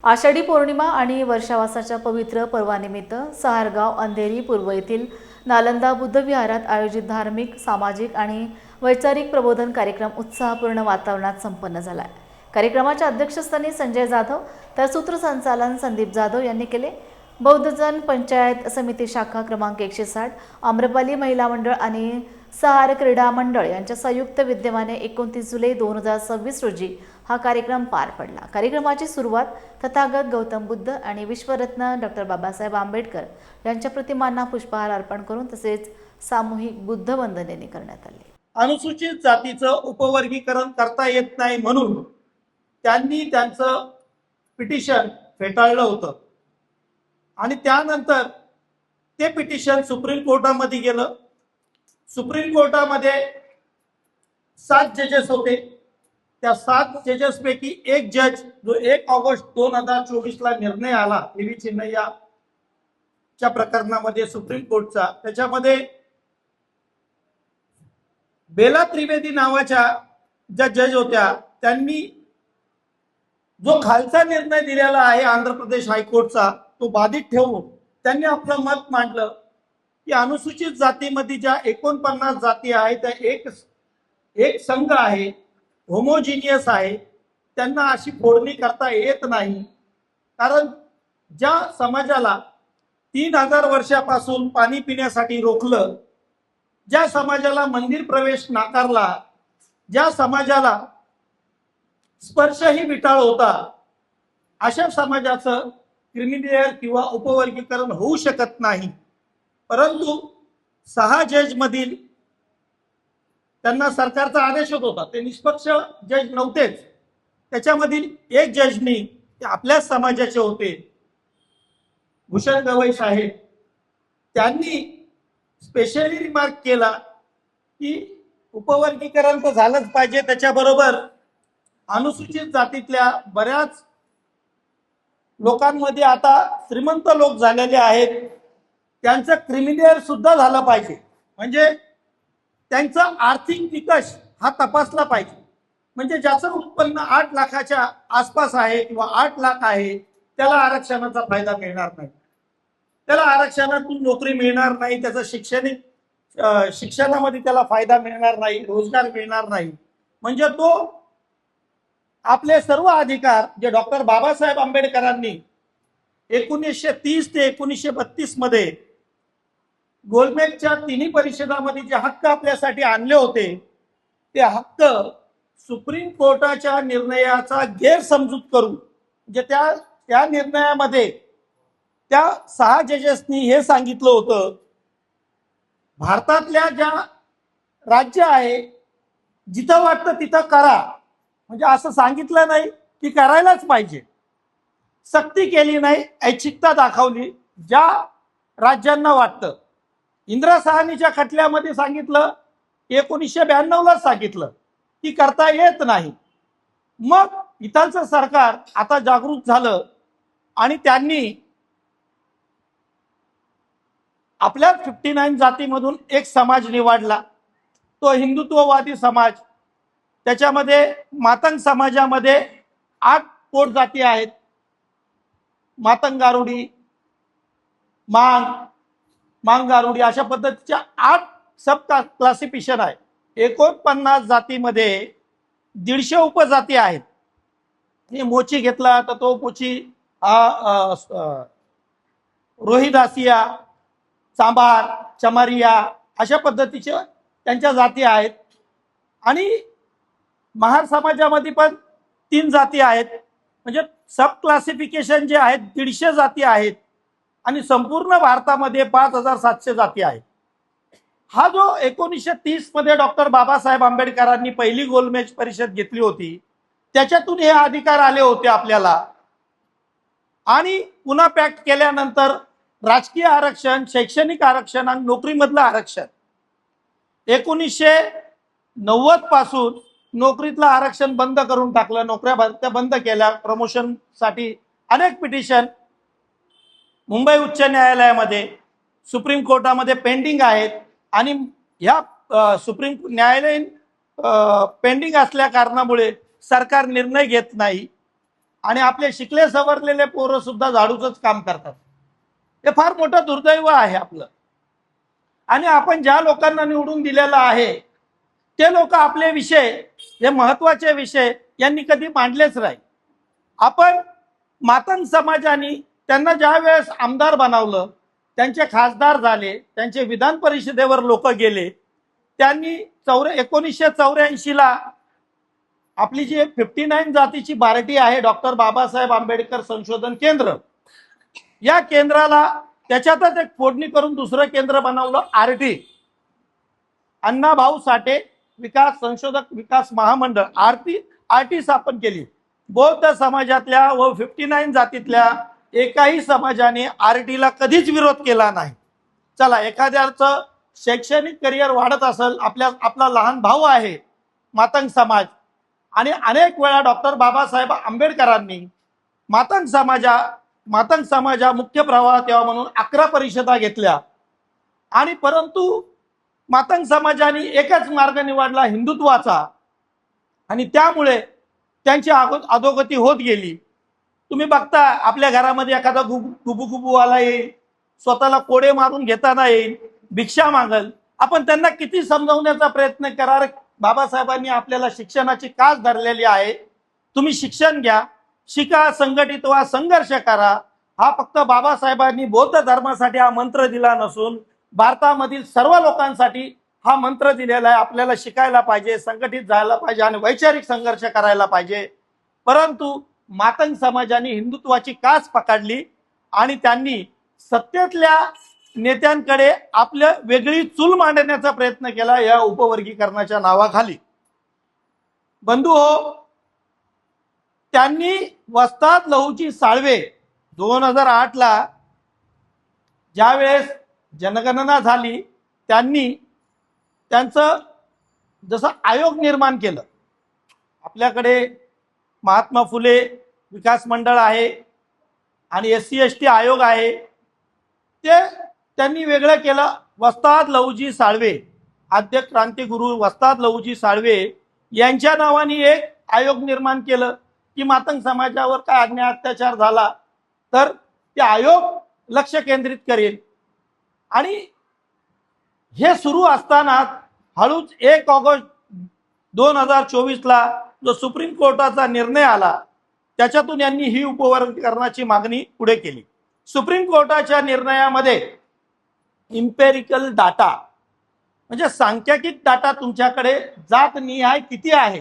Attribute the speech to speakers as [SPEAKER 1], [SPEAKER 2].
[SPEAKER 1] आषाढी पौर्णिमा आणि वर्षावासाच्या पवित्र पर्वानिमित्त सहारगाव अंधेरी पूर्व येथील नालंदा बुद्ध विहारात आयोजित धार्मिक, सामाजिक आणि वैचारिक प्रबोधन कार्यक्रम उत्साहपूर्ण वातावरणात संपन्न झाला. कार्यक्रमाच्या अध्यक्षस्थानी संजय जाधव तर सूत्रसंचालन संदीप जाधव यांनी केले. बौद्धजन पंचायत समिती शाखा क्रमांक 160, आम्रपाली महिला मंडळ आणि सहार क्रीडा मंडळ यांच्या संयुक्त विद्यमाने 29 जुलै 2026 रोजी हा कार्यक्रम पार पडला. कार्यक्रमाची सुरुवात तथागत गौतम बुद्ध आणि विश्वरत्न डॉक्टर बाबासाहेब आंबेडकर यांच्या प्रतिमांना पुष्पहार अर्पण करून तसेच सामूहिक बुद्ध वंदनेने करण्यात आली.
[SPEAKER 2] अनुसूचित जातीचं उपवर्गीकरण करता येत नाही म्हणून त्यांनी त्यांचं पिटिशन फेटाळलं होतं आणि त्यानंतर ते पिटिशन सुप्रीम कोर्टामध्ये गेलं. सुप्रीम कोर्टामध्ये 7 जजेस होते. त्या 7 जजेस पैकी एक जज जो 1 ऑगस्ट 2024 ला निर्णय आला पीव्ही चिन्नय्याच्या प्रकरणामध्ये सुप्रीम कोर्टचा, त्याच्यामध्ये बेला त्रिवेदी नावाच्या ज्या जज होत्या त्यांनी जो खालचा निर्णय दिलेला आहे आंध्र प्रदेश हायकोर्टचा तो बाधित ठेवून त्यांनी आपलं मत मांडलं की अनुसूचित जातीमध्ये ज्या 49 जाती आहेत त्या एक संघ आहे, होमोजिनियस आहे, त्यांना अशी फोडणी करता येत नाही. कारण ज्या समाजाला 3000 वर्षापासून पाणी पिण्यासाठी रोखलं, ज्या समाजाला मंदिर प्रवेश नाकारला, ज्या समाजाला स्पर्शही विटाळ होता, अशा समाजाचं क्रिमिलेअर किंवा उपवर्गीकरण होऊ शकत नाही. परंतु 6 जज मधील त्यांना सरकारचा आदेशच होता, ते निष्पक्ष जज नव्हतेच. त्याच्यामधील एक जजनी ते आपल्याच समाजाचे होते, भूषण गवई साहेब, त्यांनी स्पेशली रिमार्क केला की उपवर्गीकरण तर झालंच पाहिजे, त्याच्याबरोबर अनुसूचित जातीतल्या बऱ्याच लोकांमध्ये आता श्रीमंत लोक झालेले आहेत, त्यांचं क्रिमिलेअर सुद्धा झालं पाहिजे. म्हणजे त्यांचा आर्थिक निकष हा तपासला पाहिजे. म्हणजे ज्याचं उत्पन्न 8 लाखाच्या आसपास आहे किंवा 8 लाख आहे त्याला आरक्षणाचा फायदा मिळणार नाही, त्याला आरक्षणातून नोकरी मिळणार नाही, त्याचं शिक्षणामध्ये त्याला फायदा मिळणार नाही, रोजगार मिळणार नाही. म्हणजे तो आपले सर्व अधिकार जे डॉक्टर बाबासाहेब आंबेडकरांनी 1930 ते 1932 मध्ये गोलमेजच्या 3 परिषदामध्ये जे हक्क आपल्यासाठी आणले होते, ते हक्क सुप्रीम कोर्टाच्या निर्णयाचा गैरसमजूत करून, म्हणजे त्या निर्णयामध्ये त्या 6 जजेसनी हे सांगितलं होतं, भारतातल्या ज्या राज्य आहे जिथं वाटतं तिथं करा, म्हणजे असं सांगितलं नाही की करायलाच पाहिजे, सक्ती केली नाही, ऐच्छिकता दाखवली. ज्या राज्यांना वाटतं, इंदिरा साहनीच्या खटल्यामध्ये सांगितलं, 1992 सांगितलं की करता येत नाही. मग इथलचं सरकार आता जागृत झालं आणि त्यांनी आपल्या 59 जातीमधून एक समाज निवडला, तो हिंदुत्ववादी समाज. त्याच्यामध्ये मातंग समाजामध्ये 8 पोट जाती आहेत, मातंग गारुडी, मांग गारुडी, अशा पद्धतीच्या 8 सब क्लासिफिकेशन आहे. 49 जातीमध्ये 150 उपजाती आहेत. मोची घेतला तर तो मोची, रोहिदासिया, चांबार, चमारिया अशा पद्धतीच्या त्यांच्या जाती आहेत. आणि महार समाजामध्ये पण 3 जाती आहेत. म्हणजे सब क्लासिफिकेशन जे आहेत 150 जाती आहेत आणि संपूर्ण भारतामध्ये 5700 जाती आहेत. हा जो 1930 मध्ये डॉक्टर बाबासाहेब आंबेडकरांनी पहिली गोलमेज परिषद घेतली होती, त्याच्यातून हे अधिकार आले होते आपल्याला. आणि पुन्हा पॅक्ट केल्यानंतर राजकीय आरक्षण, शैक्षणिक आरक्षण आणि नोकरीमधलं आरक्षण 1990 पासून नोकरीतलं आरक्षण बंद करून टाकलं, नोकऱ्या बंद केल्या. प्रमोशनसाठी अनेक पिटिशन मुंबई उच्च न्यायालयामध्ये, सुप्रीम कोर्टामध्ये पेंडिंग आहेत. आणि ह्या सुप्रीम न्यायालयीन पेंडिंग असल्या कारणामुळे सरकार निर्णय घेत नाही. आणि आपले शिकले सवरलेले पोरं सुद्धा झाडूचंच काम करतात. हे फार मोठं दुर्दैव आहे आपलं. आणि आपण ज्या लोकांना निवडून दिलेलं आहे ते लोक आपले विषय, हे महत्वाचे विषय यांनी कधी मांडलेच नाही. आपण मातंग समाजाने त्यांना ज्या वेळेस आमदार बनवलं, त्यांचे खासदार झाले, त्यांचे विधान परिषदेवर लोक गेले, त्यांनी 1984ला आपली जी 59 जातीची बार्टी आहे, डॉक्टर बाबासाहेब आंबेडकर संशोधन केंद्र, या केंद्राला त्याच्यातच एक फोडणी करून दुसरं केंद्र बनवलं, आरटी, अण्णाभाऊ साठे विकास संशोधक विकास महामंडळ, आरटी स्थापन केली. बौद्ध समाजातल्या व 59 जातीतल्या एकाही समाजाने आरटीला कधीच विरोध केला नाही. चला, एखाद्याचं शैक्षणिक करिअर वाढत असेल, आपला लहान भाऊ आहे मातंग समाज, आणि अनेक वेळा डॉक्टर बाबासाहेब आंबेडकरांनी मातंग समाजा मुख्य प्रवाहात यावा म्हणून 11 परिषदा घेतल्या, आणि परंतु मातंग समाजाने एकच मार्ग निवडला, हिंदुत्वाचा, आणि त्यामुळे त्यांची अधोगती होत गेली. तुम्ही बघता आपल्या घरामध्ये एखादा गुबुवाला येईल, स्वतःला कोडे मारून घेताना येईल, भिक्षा मागल. आपण त्यांना किती समजावण्याचा प्रयत्न करा, बाबासाहेबांनी आपल्याला शिक्षणाची कास धरलेली आहे, तुम्ही शिक्षण घ्या, शिका, संघटित व्हा, संघर्ष करा. हा फक्त बाबासाहेबांनी बौद्ध धर्मासाठी हा मंत्र दिला नसून भारतामधील सर्व लोकांसाठी हा मंत्र दिलेला आहे. आपल्याला शिकायला पाहिजे, संघटित झाला पाहिजे आणि वैचारिक संघर्ष करायला पाहिजे. परंतु मातंग समाजाने हिंदुत्वाची कास पकडली आणि त्यांनी सत्तेतल्या नेत्यांकडे आपल्या वेगळी चूल मांडण्याचा प्रयत्न केला या उपवर्गीकरणाच्या नावाखाली. बंधू हो, त्यांनी वस्ताद लहूजी साळवे 2008ला ज्यावेळेस जनगणना झाली, त्यांनी त्यांचं जसं आयोग निर्माण केलं. आपल्याकडे महात्मा फुले विकास मंडळ आहे आणि SC ST आयोग आहे, ते त्यांनी वेगळं केलं. वस्ताद लहूजी साळवे, आद्य क्रांतिगुरु वस्ताद लहूजी साळवे यांच्या नावाने एक आयोग निर्माण केलं की मातंग समाजावर काय अन्याय अत्याचार झाला तर ते आयोग लक्ष केंद्रित करेल. आणि हे सुरू असताना हळूच 1 ऑगस्ट 2024ला जो सुप्रीम कोर्टाचा निर्णय आला, त्याच्यातून यांनी ही उपवर्गीकरणाची मागणी पुढे केली. सुप्रीम कोर्टाच्या निर्णयामध्ये इम्पेरिकल डाटा म्हणजे सांख्यिक डाटा तुमच्याकडे जात निहाय किती आहे